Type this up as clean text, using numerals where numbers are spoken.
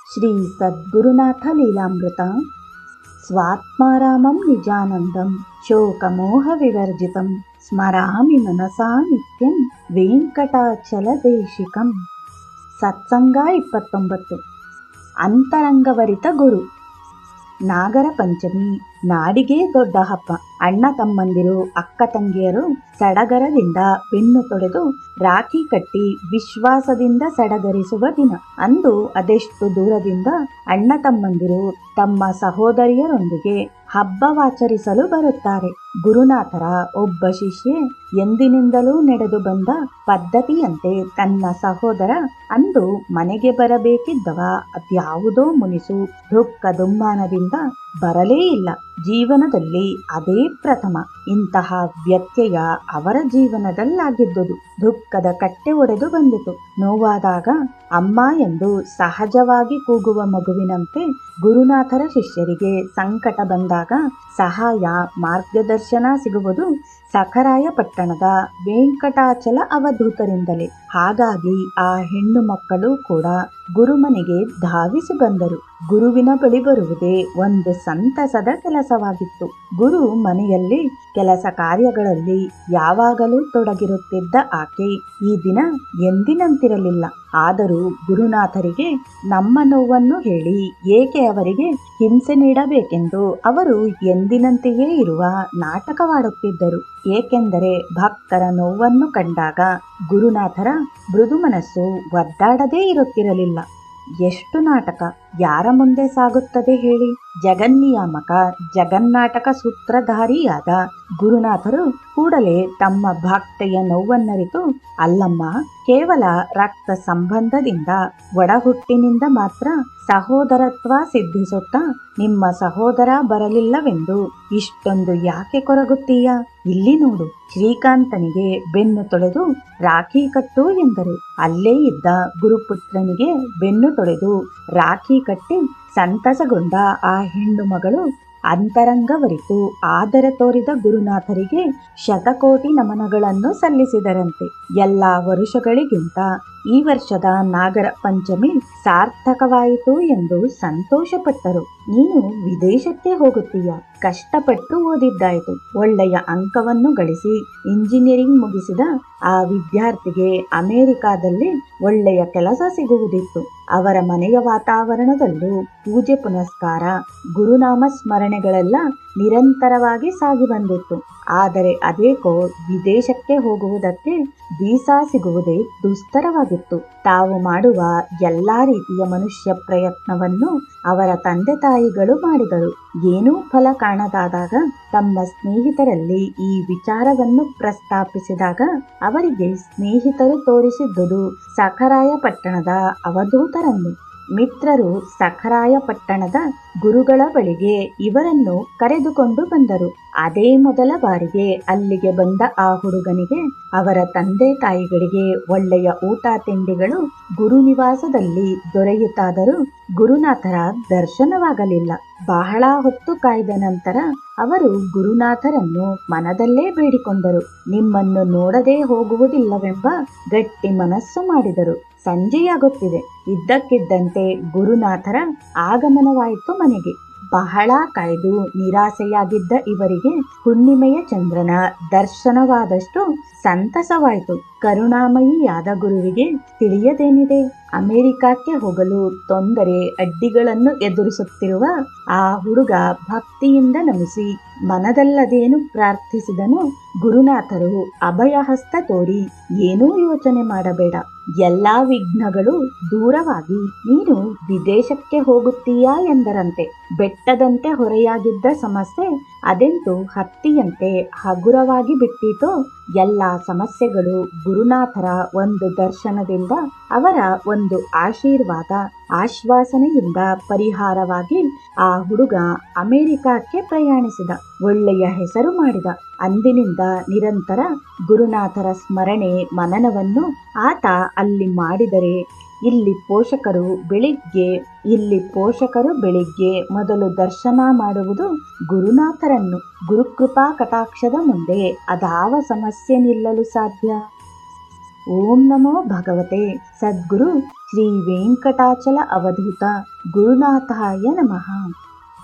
ಶ್ರೀ ಸದ್ಗುರುನಾಥ ಲೀಲಾಮೃತ ಸ್ವಾತ್ಮಾರಾಮಂ ನಿಜಾನಂದಂ ಶೋಕಮೋಹ ವಿವರ್ಜಿತಂ ಸ್ಮರಾಮಿ ಮನಸಾ ನಿತ್ಯಂ ವೆಂಕಟಾಚಲ ದೇಶಿಕಂ. ಸತ್ಸಂಗ 29. ಅಂತರಂಗವರಿತ ಗುರು. ನಾಗರ ಪಂಚಮಿ ನಾಡಿಗೆ ದೊಡ್ಡ ಹಬ್ಬ. ಅಣ್ಣ ತಮ್ಮಂದಿರು ಅಕ್ಕ ತಂಗಿಯರು ಸಡಗರದಿಂದ ಬೆನ್ನು ತೊಳೆದು ರಾಖಿ ಕಟ್ಟಿ ವಿಶ್ವಾಸದಿಂದ ಸಡಗರಿಸುವ ದಿನ. ಅಂದು ಅದೆಷ್ಟು ದೂರದಿಂದ ಅಣ್ಣ ತಮ್ಮಂದಿರು ತಮ್ಮ ಸಹೋದರಿಯರೊಂದಿಗೆ ಹಬ್ಬವಾಚರಿಸಲು ಬರುತ್ತಾರೆ. ಗುರುನಾಥರ ಒಬ್ಬ ಶಿಷ್ಯೆ ಎಂದಿನಿಂದಲೂ ನಡೆದು ಬಂದ ಪದ್ಧತಿಯಂತೆ ತನ್ನ ಸಹೋದರ ಅಂದು ಮನೆಗೆ ಬರಬೇಕಿದ್ದವ ಅದ್ಯಾವುದೋ ಮುನಿಸು ದುಃಖ ದುಮ್ಮಾನದಿಂದ ಬರಲೇ ಇಲ್ಲ. ಜೀವನದಲ್ಲಿ ಅದೇ ಪ್ರಥಮ ಇಂತಹ ವ್ಯತ್ಯಯ ಅವರ ಜೀವನದಲ್ಲಾಗಿದ್ದುದು. ದುಃಖದ ಕಟ್ಟೆ ಒಡೆದು ಬಂದಿತು. ನೋವಾದಾಗ ಅಮ್ಮ ಎಂದು ಸಹಜವಾಗಿ ಕೂಗುವ ಮಗುವಿನಂತೆ ಗುರುನಾಥರ ಶಿಷ್ಯರಿಗೆ ಸಂಕಟ ಬಂದಾಗ ಸಹಾಯ ಮಾರ್ಗದರ್ಶನ ಸಿಗುವುದು ಸಖರಾಯ ಪಟ್ಟಣದ ವೆಂಕಟಾಚಲ ಅವಧೂತರಿಂದಲೇ. ಹಾಗಾಗಿ ಆ ಹೆಣ್ಣು ಮಕ್ಕಳು ಕೂಡ ಗುರುಮನೆಗೆ ಧಾವಿಸಿ ಬಂದರು. ಗುರುವಿನ ಬಳಿ ಬರುವುದೇ ಒಂದು ಸಂತಸದ ಕೆಲಸವಾಗಿತ್ತು. ಗುರು ಮನೆಯಲ್ಲಿ ಕೆಲಸ ಕಾರ್ಯಗಳಲ್ಲಿ ಯಾವಾಗಲೂ ತೊಡಗಿರುತ್ತಿದ್ದ ಆಕೆ ಈ ದಿನ ಎಂದಿನಂತಿರಲಿಲ್ಲ. ಆದರೂ ಗುರುನಾಥರಿಗೆ ನಮ್ಮ ನೋವನ್ನು ಹೇಳಿ ಏಕೆ ಅವರಿಗೆ ಹಿಂಸೆ ನೀಡಬೇಕೆಂದು ಅವರು ಎಂದಿನಂತೆಯೇ ಇರುವ ನಾಟಕವಾಡುತ್ತಿದ್ದರು. ಏಕೆಂದರೆ ಭಕ್ತರ ನೋವನ್ನು ಕಂಡಾಗ ಗುರುನಾಥರ ಮೃದು ಮನಸ್ಸು ಒದ್ದಾಡದೇ ಇರುತ್ತಿರಲಿಲ್ಲ. ಎಷ್ಟು ನಾಟಕ ಯಾರ ಮುಂದೆ ಸಾಗುತ್ತದೆ ಹೇಳಿ? ಜಗನ್ನಿಯಾಮಕ ಜಗನ್ನಾಟಕ ಸೂತ್ರಧಾರಿಯಾದ ಗುರುನಾಥರು ಕೂಡಲೇ ತಮ್ಮ ಭಕ್ತೆಯ ನೋವನ್ನರಿತು, ಅಲ್ಲಮ್ಮ, ಕೇವಲ ರಕ್ತ ಸಂಬಂಧದಿಂದ ಒಡಹುಟ್ಟಿನಿಂದ ಮಾತ್ರ ಸಹೋದರತ್ವ ಸಿದ್ಧಿಸುತ್ತಾ ನಿಮ್ಮ ಸಹೋದರ ಬರಲಿಲ್ಲವೆಂದು ಇಷ್ಟೊಂದು ಯಾಕೆ ಕೊರಗುತ್ತೀಯ? ಇಲ್ಲಿ ನೋಡು, ಶ್ರೀಕಾಂತನಿಗೆ ಬೆನ್ನು ತೊಳೆದು ರಾಖಿ ಕಟ್ಟು ಎಂದರು. ಅಲ್ಲೇ ಇದ್ದ ಗುರುಪುತ್ರನಿಗೆ ಬೆನ್ನು ತೊಳೆದು ರಾಖಿ ಕಟ್ಟಿ ಸಂತಸಗೊಂಡ ಆ ಹೆಣ್ಣು ಮಗಳು ಅಂತರಂಗವರಿತು ಆದರ ತೋರಿದ ಗುರುನಾಥರಿಗೆ ಶತಕೋಟಿ ನಮನಗಳನ್ನು ಸಲ್ಲಿಸಿದರಂತೆ. ಎಲ್ಲ ವರುಷಗಳಿಗಿಂತ ಈ ವರ್ಷದ ನಾಗರ ಪಂಚಮಿ ಸಾರ್ಥಕವಾಯಿತು ಎಂದು ಸಂತೋಷಪಟ್ಟರು. ನೀನು ವಿದೇಶಕ್ಕೆ ಹೋಗುತ್ತೀಯ, ಕಷ್ಟಪಟ್ಟು ಓದಿದ್ದಾಯಿತು, ಒಳ್ಳೆಯ ಅಂಕವನ್ನು ಗಳಿಸಿ ಇಂಜಿನಿಯರಿಂಗ್ ಮುಗಿಸಿದ ಆ ವಿದ್ಯಾರ್ಥಿಗೆ ಅಮೆರಿಕಾದಲ್ಲಿ ಒಳ್ಳೆಯ ಕೆಲಸ ಸಿಗುವುದಿತ್ತು. ಅವರ ಮನೆಯ ವಾತಾವರಣದಲ್ಲೂ ಪೂಜೆ ಪುನಸ್ಕಾರ ಗುರುನಾಮ ಸ್ಮರಣೆಗಳೆಲ್ಲ ನಿರಂತರವಾಗಿ ಸಾಗಿ ಬಂದಿತ್ತು. ಆದರೆ ಅದೇಕೋ ವಿದೇಶಕ್ಕೆ ಹೋಗುವುದಕ್ಕೆ ವೀಸಾ ಸಿಗುವುದೇ ದುಸ್ತರವಾಗಿತ್ತು. ತಾವು ಮಾಡುವ ಎಲ್ಲಾ ರೀತಿಯ ಮನುಷ್ಯ ಪ್ರಯತ್ನವನ್ನು ಅವರ ತಂದೆ ತಾಯಿಗಳು ಮಾಡಿದರು. ಏನೂ ಫಲ ಕಾಣದಾದಾಗ ತಮ್ಮ ಸ್ನೇಹಿತರಲ್ಲಿ ಈ ವಿಚಾರವನ್ನು ಪ್ರಸ್ತಾಪಿಸಿದಾಗ ಅವರಿಗೆ ಸ್ನೇಹಿತರು ತೋರಿಸಿದ್ದುದು ಸಖರಾಯ ಪಟ್ಟಣದ ಅವಧೂತರನ್ನು. ಮಿತ್ರರು ಸಖರಾಯ ಪಟ್ಟಣದ ಗುರುಗಳ ಬಳಿಗೆ ಇವರನ್ನು ಕರೆದುಕೊಂಡು ಬಂದರು. ಅದೇ ಮೊದಲ ಬಾರಿಗೆ ಅಲ್ಲಿಗೆ ಬಂದ ಆ ಹುಡುಗನಿಗೆ ಅವರ ತಂದೆ ತಾಯಿಗಳಿಗೆ ಒಳ್ಳೆಯ ಊಟ ತಿಂಡಿಗಳು ಗುರುನಿವಾಸದಲ್ಲಿ ದೊರೆಯಿತಾದರೂ ಗುರುನಾಥರ ದರ್ಶನವಾಗಲಿಲ್ಲ. ಬಹಳ ಹೊತ್ತು ಕಾಯ್ದ ನಂತರ ಅವರು ಗುರುನಾಥರನ್ನು ಮನದಲ್ಲೇ ಬೇಡಿಕೊಂಡರು. ನಿಮ್ಮನ್ನು ನೋಡದೆ ಹೋಗುವುದಿಲ್ಲವೆಂಬ ಗಟ್ಟಿ ಮನಸ್ಸು ಮಾಡಿದರು. ಸಂಜೆಯಾಗುತ್ತಿದೆ. ಇದ್ದಕ್ಕಿದ್ದಂತೆ ಗುರುನಾಥರ ಆಗಮನವಾಯಿತು ಮನೆಗೆ. ಬಹಳ ಕಾಯ್ದು ನಿರಾಸೆಯಾಗಿದ್ದ ಇವರಿಗೆ ಹುಣ್ಣಿಮೆಯ ಚಂದ್ರನ ದರ್ಶನವಾದಷ್ಟು ಸಂತಸವಾಯಿತು. ಕರುಣಾಮಯಿಯಾದ ಗುರುವಿಗೆ ತಿಳಿಯದೇನಿದೆ? ಅಮೆರಿಕಕ್ಕೆ ಹೋಗಲು ತೊಂದರೆ ಅಡ್ಡಿಗಳನ್ನು ಎದುರಿಸುತ್ತಿರುವ ಆ ಹುಡುಗ ಭಕ್ತಿಯಿಂದ ನಮಿಸಿ ಮನದಲ್ಲದೇನು ಪ್ರಾರ್ಥಿಸಿದನು. ಗುರುನಾಥರು ಅಭಯಹಸ್ತ ತೋರಿ ಏನೂ ಯೋಚನೆ ಮಾಡಬೇಡ, ಎಲ್ಲಾ ವಿಘ್ನಗಳು ದೂರವಾಗಿ ನೀನು ವಿದೇಶಕ್ಕೆ ಹೋಗುತ್ತೀಯಾ ಎಂದರಂತೆ. ಬೆಟ್ಟದಂತೆ ಹೊರೆಯಾಗಿದ್ದ ಸಮಸ್ಯೆ ಅದೆಂತೂ ಹತ್ತಿಯಂತೆ ಹಗುರವಾಗಿ ಬಿಟ್ಟಿತೋ. ಎಲ್ಲ ಸಮಸ್ಯೆಗಳು ಗುರುನಾಥರ ಒಂದು ದರ್ಶನದಿಂದ, ಅವರ ಒಂದು ಆಶೀರ್ವಾದ ಆಶ್ವಾಸನೆಯಿಂದ ಪರಿಹಾರವಾಗಿ ಆ ಹುಡುಗ ಅಮೆರಿಕಕ್ಕೆ ಪ್ರಯಾಣಿಸಿದ. ಒಳ್ಳೆಯ ಹೆಸರು ಮಾಡಿದ. ಅಂದಿನಿಂದ ನಿರಂತರ ಗುರುನಾಥರ ಸ್ಮರಣೆ ಮನನವನ್ನು ಆತ ಅಲ್ಲಿ ಮಾಡಿದರೆ ಇಲ್ಲಿ ಪೋಷಕರು ಬೆಳಿಗ್ಗೆ ಮೊದಲು ದರ್ಶನ ಮಾಡುವುದು ಗುರುನಾಥರನ್ನು. ಗುರುಕೃಪಾ ಕಟಾಕ್ಷದ ಮುಂದೆ ಅದಾವ ಸಮಸ್ಯೆ ನಿಲ್ಲಲು ಸಾಧ್ಯ? ಓಂ ನಮೋ ಭಗವತೆ ಸದ್ಗುರು ಶ್ರೀ ವೆಂಕಟಾಚಲ ಅವಧೂತ ಗುರುನಾಥಾಯ ನಮಃ.